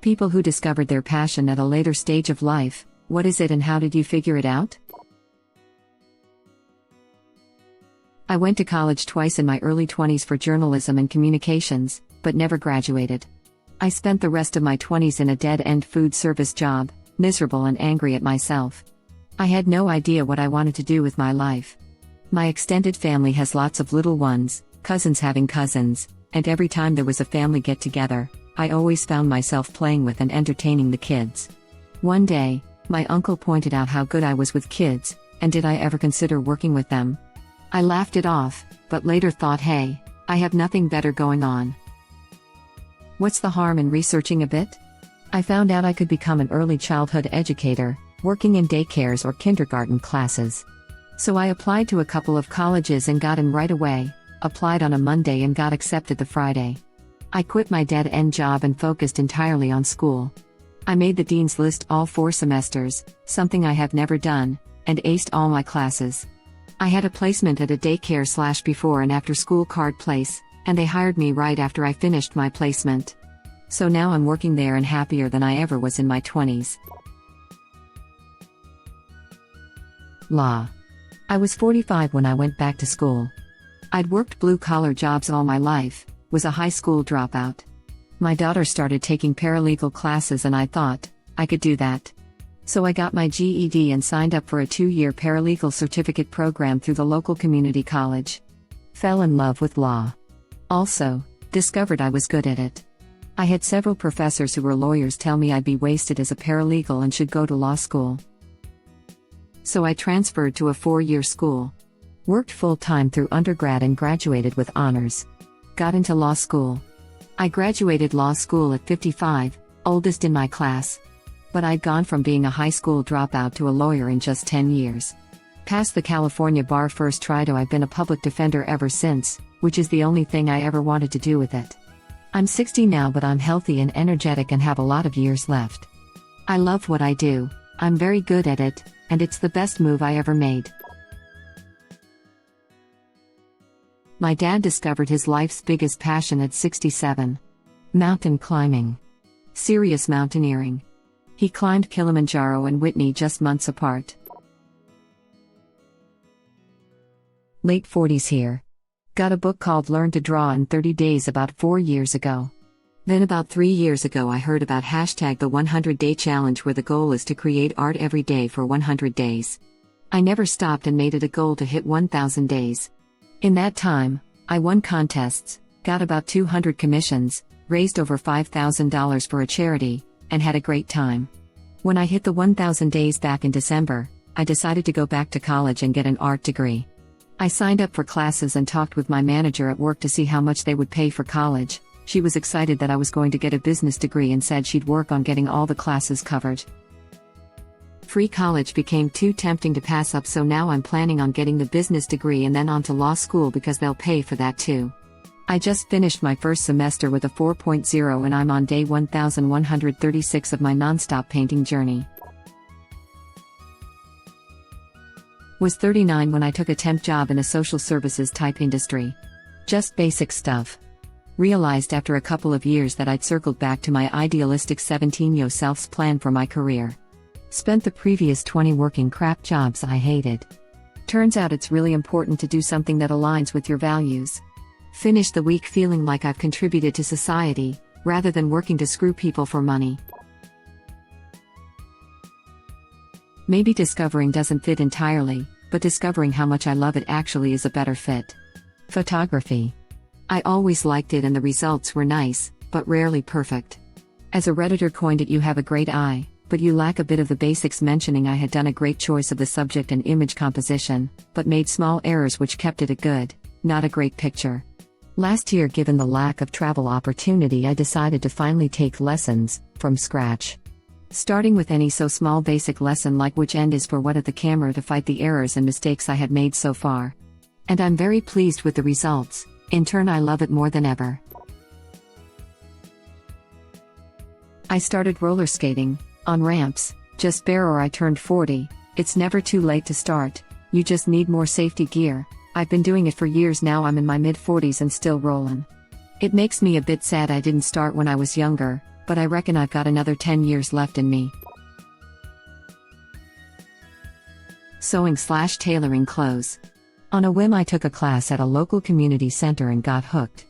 People who discovered their passion at a later stage of life. What is it and how did you figure it out? I went to college twice in my early 20s for journalism and communications, but never graduated. I spent the rest of my 20s in a dead-end food service job, miserable and angry at myself. I had no idea what I wanted to do with my life. My extended family has lots of little ones, cousins having cousins, and every time there was a family get-together, I always found myself playing with and entertaining the kids. One day, my uncle pointed out how good I was with kids, and did I ever consider working with them? I laughed it off, but later thought, hey, I have nothing better going on. What's the harm in researching a bit? I found out I could become an early childhood educator, working in daycares or kindergarten classes. So I applied to a couple of colleges and got in right away, applied on a Monday and got accepted the Friday. I quit my dead-end job and focused entirely on school. I made the dean's list all 4 semesters, something I have never done, and aced all my classes. I had a placement at a daycare/before and after school card place, and they hired me right after I finished my placement. So now I'm working there and happier than I ever was in my 20s. Law. I was 45 when I went back to school. I'd worked blue-collar jobs all my life, was a high school dropout. My daughter started taking paralegal classes and I thought, I could do that. So I got my GED and signed up for a 2-year paralegal certificate program through the local community college. Fell in love with law. Also, discovered I was good at it. I had several professors who were lawyers tell me I'd be wasted as a paralegal and should go to law school. So I transferred to a 4-year school. Worked full-time through undergrad and graduated with honors. Got into law school. I graduated law school at 55, oldest in my class. But I'd gone from being a high school dropout to a lawyer in just 10 years. Passed the California bar first try, so I've been a public defender ever since, which is the only thing I ever wanted to do with it. I'm 60 now, but I'm healthy and energetic and have a lot of years left. I love what I do, I'm very good at it, and it's the best move I ever made. My dad discovered his life's biggest passion at 67. Mountain climbing. Serious mountaineering. He climbed Kilimanjaro and Whitney just months apart. Late 40s here. Got a book called Learn to Draw in 30 Days about 4 years ago. Then about 3 years ago I heard about the 100-day challenge, where the goal is to create art every day for 100 days. I never stopped and made it a goal to hit 1,000 days. In that time, I won contests, got about 200 commissions, raised over $5,000 for a charity, and had a great time. When I hit the 1,000 days back in December, I decided to go back to college and get an art degree. I signed up for classes and talked with my manager at work to see how much they would pay for college. She was excited that I was going to get a business degree and said she'd work on getting all the classes covered. Free college became too tempting to pass up, so now I'm planning on getting the business degree and then on to law school because they'll pay for that too. I just finished my first semester with a 4.0 and I'm on day 1136 of my non-stop painting journey. Was 39 when I took a temp job in a social services type industry. Just basic stuff. Realized after a couple of years that I'd circled back to my idealistic 17-year self's plan for my career. Spent the previous 20 working crap jobs I hated. Turns out it's really important to do something that aligns with your values. Finish the week feeling like I've contributed to society, rather than working to screw people for money. Maybe discovering doesn't fit entirely, but discovering how much I love it actually is a better fit. Photography. I always liked it and the results were nice, but rarely perfect. As a Redditor coined it, you have a great eye, but you lack a bit of the basics, mentioning I had done a great choice of the subject and image composition, but made small errors which kept it a good, not a great picture. Last year, given the lack of travel opportunity, I decided to finally take lessons, from scratch. Starting with any so small basic lesson like which end is for what at the camera to fight the errors and mistakes I had made so far. And I'm very pleased with the results. In turn, I love it more than ever. I started roller skating, on ramps, just bare or I turned 40, it's never too late to start, you just need more safety gear. I've been doing it for years now, I'm in my mid-40s and still rollin'. It makes me a bit sad I didn't start when I was younger, but I reckon I've got another 10 years left in me. Sewing/tailoring clothes. On a whim, I took a class at a local community center and got hooked.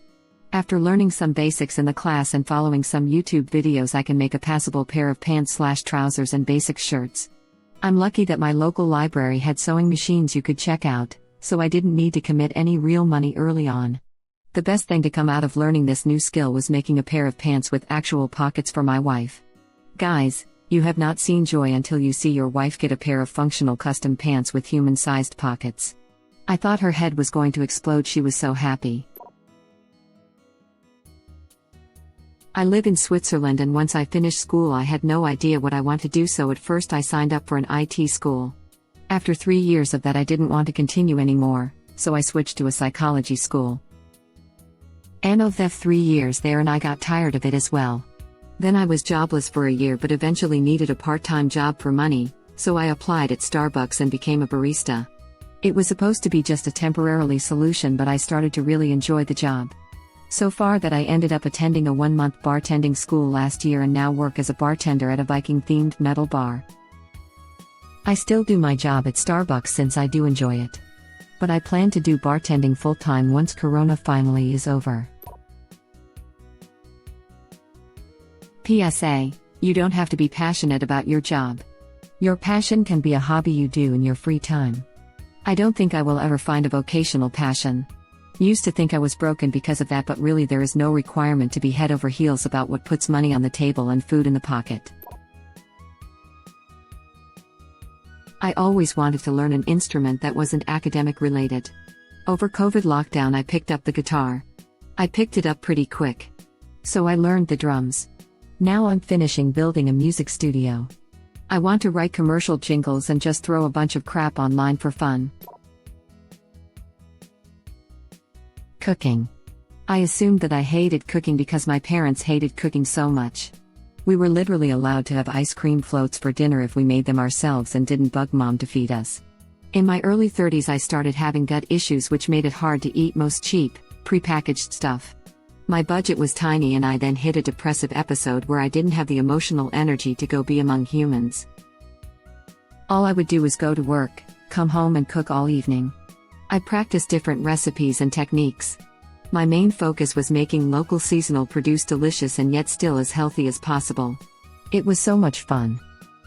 After learning some basics in the class and following some YouTube videos, I can make a passable pair of pants/trousers and basic shirts. I'm lucky that my local library had sewing machines you could check out, so I didn't need to commit any real money early on. The best thing to come out of learning this new skill was making a pair of pants with actual pockets for my wife. Guys, you have not seen joy until you see your wife get a pair of functional custom pants with human-sized pockets. I thought her head was going to explode, she was so happy. I live in Switzerland, and once I finished school I had no idea what I want to do, so at first I signed up for an IT school. After 3 years of that I didn't want to continue anymore, so I switched to a psychology school. And of the 3 years there, and I got tired of it as well. Then I was jobless for a year but eventually needed a part-time job for money, so I applied at Starbucks and became a barista. It was supposed to be just a temporary solution, but I started to really enjoy the job. So far that I ended up attending a 1-month bartending school last year and now work as a bartender at a Viking-themed metal bar. I still do my job at Starbucks since I do enjoy it. But I plan to do bartending full-time once Corona finally is over. PSA: you don't have to be passionate about your job. Your passion can be a hobby you do in your free time. I don't think I will ever find a vocational passion. Used to think I was broken because of that, but really there is no requirement to be head over heels about what puts money on the table and food in the pocket. I always wanted to learn an instrument that wasn't academic related. Over COVID lockdown I picked up the guitar. I picked it up pretty quick. So I learned the drums. Now I'm finishing building a music studio. I want to write commercial jingles and just throw a bunch of crap online for fun. Cooking. I assumed that I hated cooking because my parents hated cooking so much. We were literally allowed to have ice cream floats for dinner if we made them ourselves and didn't bug mom to feed us. In my early 30s I started having gut issues, which made it hard to eat most cheap, prepackaged stuff. My budget was tiny and I then hit a depressive episode where I didn't have the emotional energy to go be among humans. All I would do was go to work, come home and cook all evening. I practiced different recipes and techniques. My main focus was making local seasonal produce delicious and yet still as healthy as possible. It was so much fun.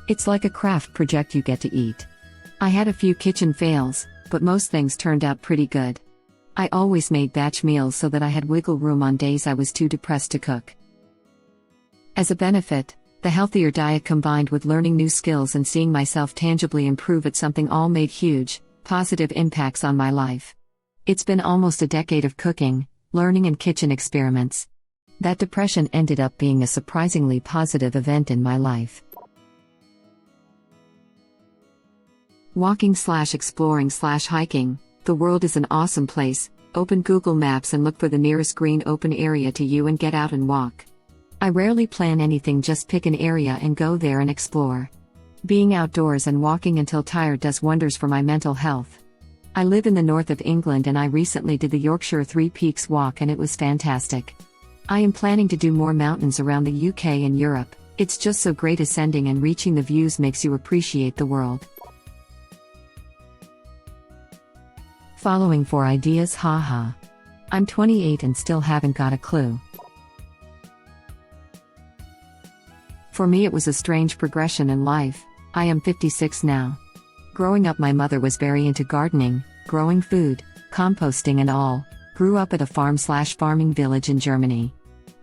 It's like a craft project you get to eat. I had a few kitchen fails, but most things turned out pretty good. I always made batch meals so that I had wiggle room on days I was too depressed to cook. As a benefit, the healthier diet combined with learning new skills and seeing myself tangibly improve at something all made huge, positive impacts on my life. It's been almost a decade of cooking, learning and kitchen experiments. That depression ended up being a surprisingly positive event in my life. Walking/exploring/hiking. The world is an awesome place. Open Google Maps and look for the nearest green open area to you and get out and walk. I rarely plan anything, just pick an area and go there and explore. Being outdoors and walking until tired does wonders for my mental health. I live in the north of England and I recently did the Yorkshire Three Peaks walk and it was fantastic. I am planning to do more mountains around the UK and Europe. It's just so great, ascending and reaching the views makes you appreciate the world. Following for ideas, haha. I'm 28 and still haven't got a clue. For me it was a strange progression in life. I am 56 now. Growing up my mother was very into gardening, growing food, composting and all. Grew up at a farm/farming village in Germany.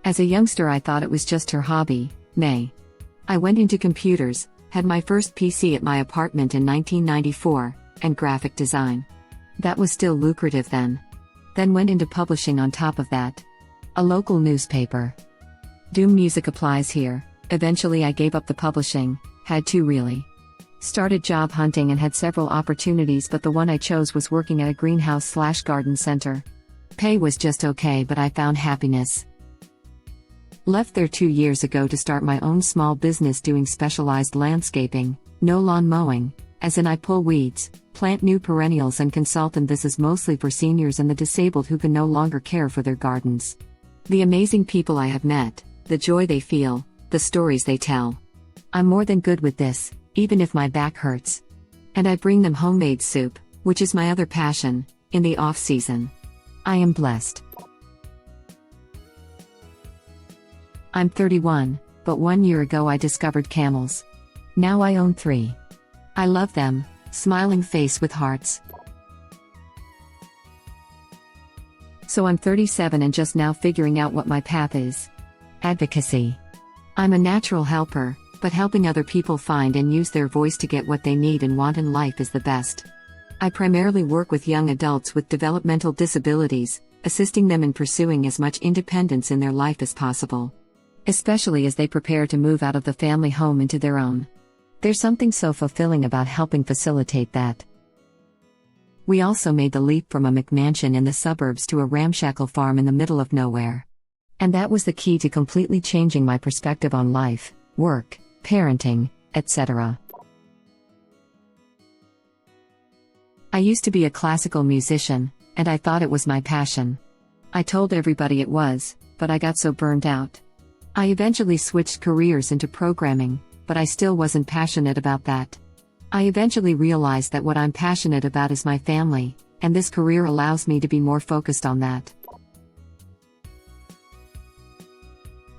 As a youngster I thought it was just her hobby, May. I went into computers, had my first PC at my apartment in 1994, and graphic design. That was still lucrative then. Then went into publishing on top of that. A local newspaper. Doom music applies here. Eventually I gave up the publishing, had to really. Started job hunting and had several opportunities, but the one I chose was working at a greenhouse/garden center. Pay was just okay, but I found happiness. Left there 2 years ago to start my own small business doing specialized landscaping, no lawn mowing, as in I pull weeds, plant new perennials and consult, and this is mostly for seniors and the disabled who can no longer care for their gardens. The amazing people I have met, the joy they feel, the stories they tell. I'm more than good with this, even if my back hurts. And I bring them homemade soup, which is my other passion, in the off-season. I am blessed. I'm 31, but 1 year ago I discovered camels. Now I own 3. I love them, smiling face with hearts. So I'm 37 and just now figuring out what my path is. Advocacy. I'm a natural helper, but helping other people find and use their voice to get what they need and want in life is the best. I primarily work with young adults with developmental disabilities, assisting them in pursuing as much independence in their life as possible, especially as they prepare to move out of the family home into their own. There's something so fulfilling about helping facilitate that. We also made the leap from a McMansion in the suburbs to a ramshackle farm in the middle of nowhere. And that was the key to completely changing my perspective on life, work, parenting, etc. I used to be a classical musician, and I thought it was my passion. I told everybody it was, but I got so burned out. I eventually switched careers into programming, but I still wasn't passionate about that. I eventually realized that what I'm passionate about is my family, and this career allows me to be more focused on that.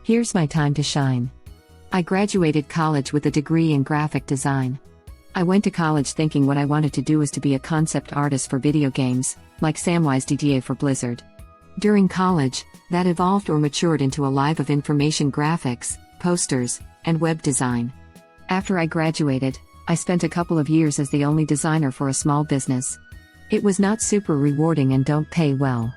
Here's my time to shine. I graduated college with a degree in graphic design. I went to college thinking what I wanted to do was to be a concept artist for video games, like Samwise DDA for Blizzard. During college, that evolved or matured into a life of information graphics, posters, and web design. After I graduated, I spent a couple of years as the only designer for a small business. It was not super rewarding and don't pay well.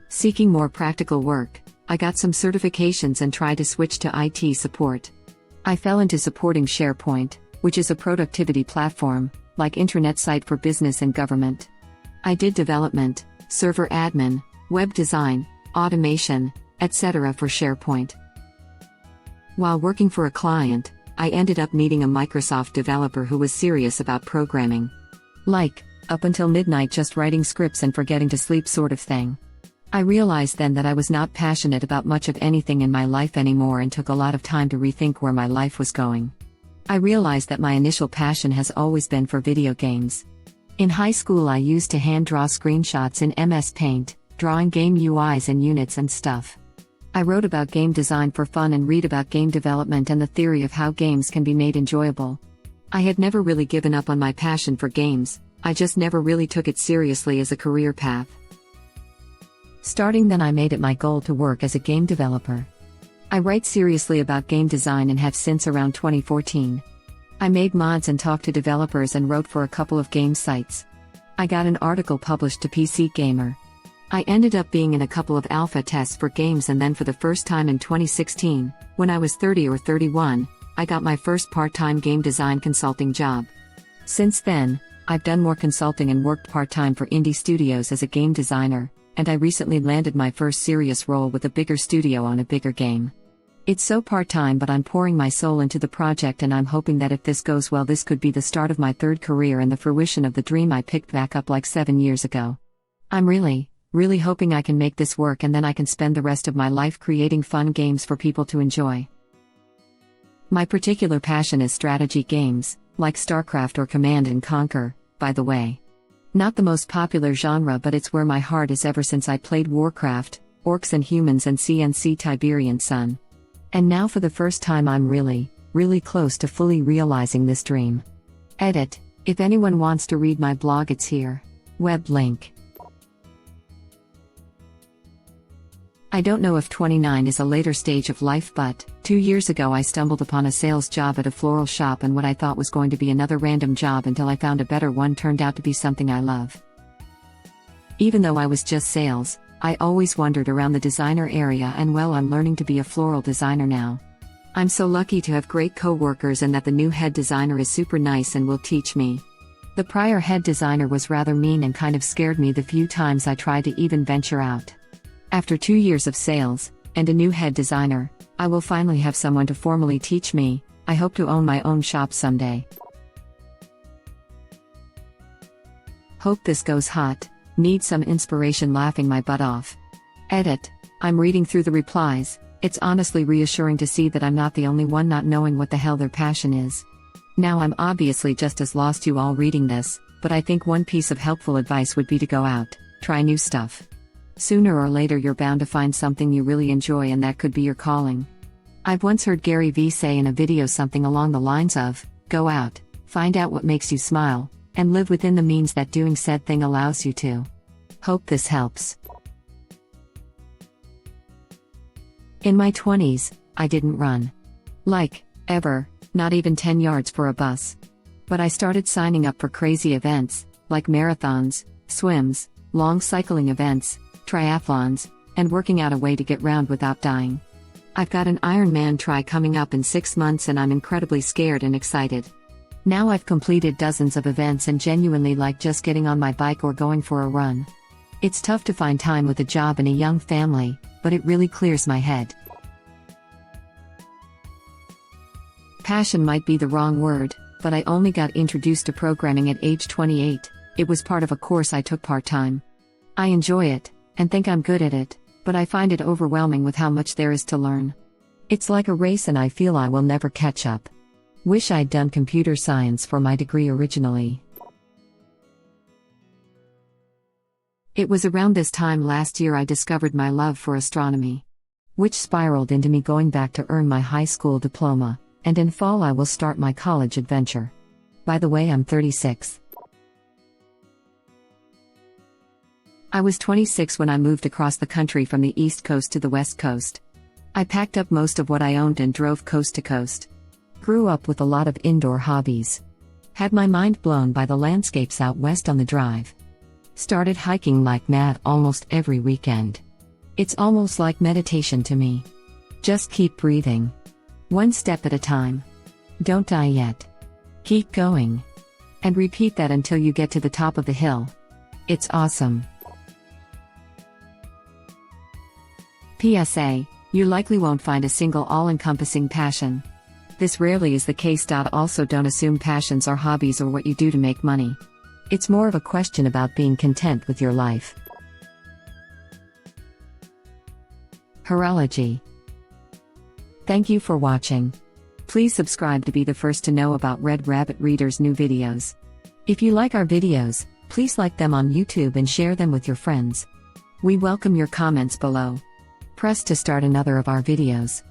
Seeking more practical work, I got some certifications and tried to switch to IT support. I fell into supporting SharePoint, which is a productivity platform, like intranet site for business and government. I did development, server admin, web design, automation, etc. for SharePoint. While working for a client, I ended up meeting a Microsoft developer who was serious about programming. Like, up until midnight just writing scripts and forgetting to sleep sort of thing. I realized then that I was not passionate about much of anything in my life anymore and took a lot of time to rethink where my life was going. I realized that my initial passion has always been for video games. In high school I used to hand draw screenshots in MS Paint, drawing game UIs and units and stuff. I wrote about game design for fun and read about game development and the theory of how games can be made enjoyable. I had never really given up on my passion for games, I just never really took it seriously as a career path. Starting then I made it my goal to work as a game developer. I write seriously about game design and have since around 2014. I made mods and talked to developers and wrote for a couple of game sites. I got an article published to PC Gamer. I ended up being in a couple of alpha tests for games and then for the first time in 2016, when I was 30 or 31, I got my first part-time game design consulting job. Since then, I've done more consulting and worked part-time for indie studios as a game designer, and I recently landed my first serious role with a bigger studio on a bigger game. It's so part-time but I'm pouring my soul into the project and I'm hoping that if this goes well this could be the start of my third career and the fruition of the dream I picked back up like 7 years ago. I'm really hoping I can make this work and then I can spend the rest of my life creating fun games for people to enjoy. My particular passion is strategy games, like StarCraft or Command and Conquer, by the way. Not the most popular genre but it's where my heart is ever since I played Warcraft, Orcs and Humans and CNC Tiberian Sun. And now for the first time I'm really close to fully realizing this dream. Edit, if anyone wants to read my blog it's here. Web link. I don't know if 29 is a later stage of life but, 2 years ago I stumbled upon a sales job at a floral shop and what I thought was going to be another random job until I found a better one turned out to be something I love. Even though I was just sales, I always wondered around the designer area and well I'm learning to be a floral designer now. I'm so lucky to have great co-workers and that the new head designer is super nice and will teach me. The prior head designer was rather mean and kind of scared me the few times I tried to even venture out. After 2 years of sales, and a new head designer, I will finally have someone to formally teach me. I hope to own my own shop someday. Hope this goes hot, need some inspiration laughing my butt off. Edit, I'm reading through the replies, It's honestly reassuring to see that I'm not the only one not knowing what the hell their passion is. Now I'm obviously just as lost you all reading this, but I think one piece of helpful advice would be to go out, try new stuff. Sooner or later you're bound to find something you really enjoy, and that could be your calling. I've once heard Gary Vee say in a video something along the lines of, "Go out, find out what makes you smile, and live within the means that doing said thing allows you to." Hope this helps. In my 20s, I didn't run. Like, ever, not even 10 yards for a bus. But I started signing up for crazy events, like marathons, swims, long cycling events, triathlons, and working out a way to get round without dying. I've got an Ironman try coming up in 6 months and I'm incredibly scared and excited. Now I've completed dozens of events and genuinely like just getting on my bike or going for a run. It's tough to find time with a job and a young family, but it really clears my head. Passion might be the wrong word, but I only got introduced to programming at age 28. It was part of a course I took part-time. I enjoy it, and think I'm good at it, but I find it overwhelming with how much there is to learn. It's like a race and I feel I will never catch up. Wish I'd done computer science for my degree originally. It was around this time last year I discovered my love for astronomy, which spiraled into me going back to earn my high school diploma, and in fall I will start my college adventure. By the way, I'm 36. I was 26 when I moved across the country from the East Coast to the West Coast. I packed up most of what I owned and drove coast to coast. Grew up with a lot of indoor hobbies. Had my mind blown by the landscapes out west on the drive. Started hiking like mad almost every weekend. It's almost like meditation to me. Just keep breathing. One step at a time. Don't die yet. Keep going. And repeat that until you get to the top of the hill. It's awesome. PSA, you likely won't find a single all-encompassing passion. This rarely is the case. Also, don't assume passions are hobbies or what you do to make money. It's more of a question about being content with your life. Horology. Thank you for watching. Please subscribe to be the first to know about Red Rabbit Reader's new videos. If you like our videos, please like them on YouTube and share them with your friends. We welcome your comments below. Press to start another of our videos.